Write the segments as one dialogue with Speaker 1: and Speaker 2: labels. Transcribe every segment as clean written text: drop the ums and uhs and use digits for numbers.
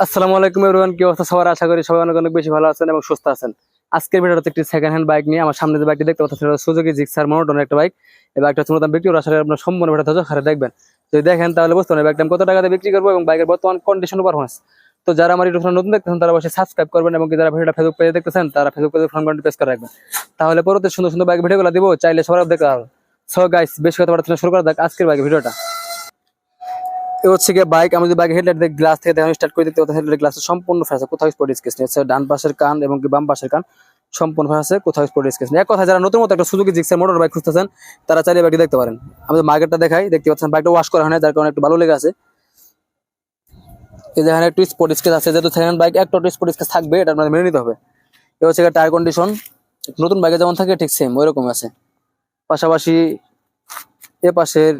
Speaker 1: আসসালামু আলাইকুম এভরিওয়ান, কি অবস্থা সবার? আশা করি সবাই অনেক অনেক বেশি ভালো আছেন এবং সুস্থ আছেন। আজকের ভিডিওতে একটি সেকেন্ড হ্যান্ড বাইক নিয়ে আমার সামনে যে বাইকটি দেখতে পাচ্ছেন সেটা সুজুকি জিক্সার মনোটন একটা বাইক। এই বাইকটা হচ্ছে নতুন বিক্রি, আসলে আপনার সম্পূর্ণ ভিডিও ধৈর্য সহকারে দেখবেন। যদি দেখেন তাহলে বুঝতে পারবেন বাইকটা আমি কত টাকাতে বিক্রি করবো এবং বাইকের বর্তমান কন্ডিশন পারফরমেন্স। তো যারা আমার ইউটিউব চ্যানেল নতুন দেখতেছেন তারা অবশ্যই সাবস্ক্রাইব করবেন এবং যারা ভিডিওটা ফেসবুক পেজে দেখতেছেন তারা ফেসবুক পেজে ফোন ঘন্টা প্রেস করে রাখবেন, তাহলে পরবর্তী সুন্দর সুন্দর বাইক ভিডিওগুলো দিব, চাইলে সবার দেখতে পারবেন। সো গাইস, বেশি কথা বলার শুরু করা যাক আজকের বাইকের ভিডিওটা। এ হচ্ছে গিয়ে বাইক। আমি যদি বাইকের হেডলাইট গ্লাস থেকে দেখানো স্টার্ট করে দেখতে পাচ্ছি, হেডলাইট গ্লাস সম্পূর্ণ ফ্রেশ আছে, কোথাও স্পট স্কেচ নেই। ডান পাশের কান এবং কি বাম পাশের কান সম্পূর্ণ ফ্রেশ আছে, কোথাও স্পট স্কেচ নেই। এক কথা, যারা নতুন মতো একটা সুজুকি জিক্সার মোটর বাইক খুঁজতেছেন তারা চাইলে বাইকটি দেখতে পারেন। আমি মার্কেটটা দেখাই, দেখতে পাচ্ছেন বাইকটা ওয়াশ করা হয় না, যার কারণে একটু ভালো লেগে আছে। এই যেখানে একটু স্পট স্কেচ আছে, যেহেতু সেকেন্ড বাইক একটু স্পট স্কেচ থাকবে, এটা আপনাদের মেনে নিতে হবে। এ হচ্ছে টায়ার কন্ডিশন নতুন বাইকে যেমন থাকে ঠিক সেম ওই রকম আছে। পাশাপাশি এ পাশের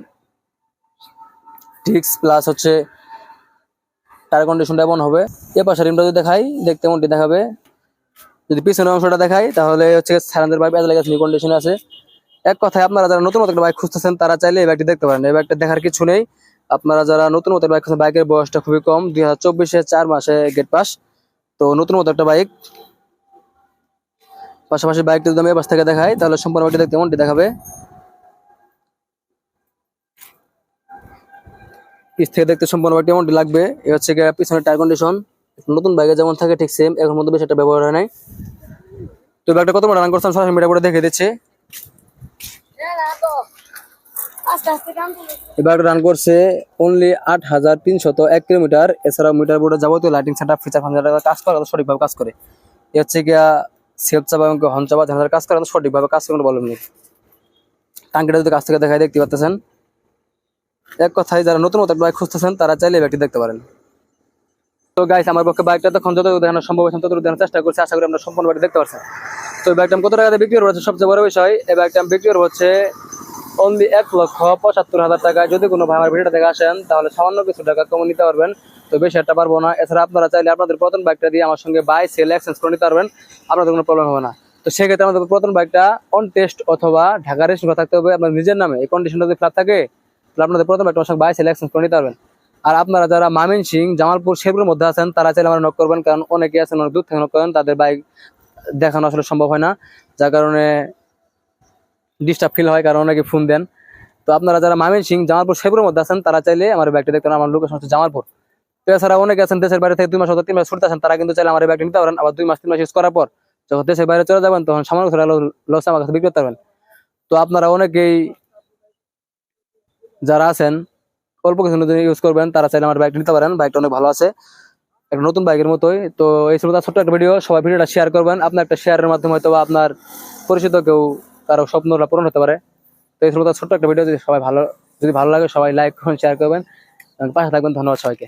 Speaker 1: ডিস্ক প্লাস হচ্ছে টায়ার কন্ডিশনটা এমন হবে। এ পাশে রিমটা যদি দেখাই দেখতে এমনটি দেখাবে। যদি পিছনের অংশটা দেখাই তাহলে হচ্ছে সাইলেন্সার বাইক এজ লাইক কন্ডিশনে আছে। এক কথায় আপনারা যারা নতুন একটা বাইক খুঁজতেছেন তারা চাইলে এই বাইকটি দেখতে পারেন। এই বাইকটা দেখার কিছু নেই। আপনারা যারা নতুন মতো বাইক খুঁজছেন, বাইকের বয়সটা খুবই কম, 2024-এ 4 মাসে গেট পাস। তো নতুন মতো একটা বাইক। পাশাপাশি বাইকটি যদি আমি এ পাশ থেকে দেখাই তাহলে সম্পূর্ণ বাইকটি দেখতে এমনটি দেখাবে। পিছ থেকে দেখতে সম্পূর্ণ বাইকটি এমনটি লাগবে। এ হচ্ছে পিছনের টায়ার কন্ডিশন নতুন বাইকে যেমন থাকে ঠিক সেম, এখন মধ্যে বেশি একটা ব্যবহার হয় নাই। তো বাইকটা কত রান করছিলাম সরাসরি মিটার করে দেখে দিচ্ছে। এবার রান করছে অনলি 8,301 কিলোমিটার। এছাড়াও মিটার বোর্ডে যাবতীয় লাইটিং সেটআপ ফিচার ফাংশন কাজ করে, সঠিকভাবে কাজ করে। এ হচ্ছে গিয়া সেলফ চাপা এবং হর্ন চাপা ঝামেলার কাজ করে, সঠিকভাবে কাজ করে বলেন নি। টাঙ্কিটা যদি কাছ থেকে দেখায় দেখতে পাচ্ছেন। এক কথায় যারা নতুন নতুন বাইক খুঁজতেছেন তারা চাইলে বাইকটি দেখতে পারেন। তো গাইস, আমার পক্ষে বাইকটা তখন যতটুকু দেখানো সম্ভব হয়েছে ততটুকু দেখানোর চেষ্টা করছি, আশা করি আমরা সম্পূর্ণ বাইকটি দেখতে পাচ্ছেন। তো এই বাইকটা আমি কত টাকাতে বিক্রি করবো সবচেয়ে বড় বিষয়। এই বাইকটা আমি বিক্রি করবো হচ্ছে অনলি 1,75,000 টাকায়। যদি কোনো ভাই আমার ভিডিওটা দেখে আসেন তাহলে সামান্য কিছু টাকা কম নিতে পারবেন, তো বেশি একটা পারবো না। এছাড়া আপনারা চাইলে আপনাদের প্রথম বাইকটা দিয়ে আমার সঙ্গে বাই সেল এক্সচেঞ্জ করে নিতে পারবেন, আপনাদের কোনো প্রবলেম হবে না। তো সেক্ষেত্রে আমাদের প্রথম বাইকটা অন টেস্ট অথবা ঢাকা রেজিস্ট্রেশন থাকতে হবে আপনার নিজের নামে। এই কন্ডিশনটা যদি ফ্ল্যাট থাকে তাহলে আপনাদের প্রথম বাইকটা আমার সঙ্গে বাই সেল এক্সচেঞ্জ করে নিতে পারবেন। আর আপনারা যারা ময়মনসিংহ, জামালপুর, শেরপুরের মধ্যে আছেন তারা চাইলে আমরা নক করবেন, কারণ অনেকে আছেন অনেক দূর থেকে নক করেন, তাদের বাইক দেখানো আসলে সম্ভব হয় না, যার কারণে ডিস্টার্ব ফিল হয়, কারণ অনেকে ফোন দেন। তো আপনারা যারা ময়মনসিংহ, জামালপুর, শেরপুরের মধ্যে আছেন তারা চাইলে আমার ব্যাগটি দেখতে পারেন। আমার লোকেশন হচ্ছে জামালপুর। তো এছাড়া অনেকে আছেন দেশের বাইরে থেকে 2 মাস অথবা 3 মাস ছুটতে আছেন, তারা কিন্তু চাইলে আমার ব্যাগটি নিতে পারেন। আবার 2 মাস 3 মাস ইউজ করার পর যখন দেশের বাইরে চলে যাবেন তখন সামান্য লস আমার কাছে বিক্রি করতে পারবেন। তো আপনারা অনেকেই যারা আছেন অল্প কিছু ইউজ করবেন তারা চাইলে আমার বাইকটি নিতে পারেন। বাইকটা অনেক ভালো আছে, একটা নতুন বাইকের মতোই। তো এই ছিল ছোট্ট একটা ভিডিও, সবাই ভিডিওটা শেয়ার করবেন। আপনার একটা শেয়ারের মাধ্যমে হয়তো আপনার পরিচিত কেউ কারো স্বপ্নটা পূরণ হতে পারে। তো এই ছিল ছোট্ট একটা ভিডিও, যদি ভালো লাগে সবাই লাইক করবেন, শেয়ার করবেন এবং পাশে থাকবেন। ধন্যবাদ সবাইকে।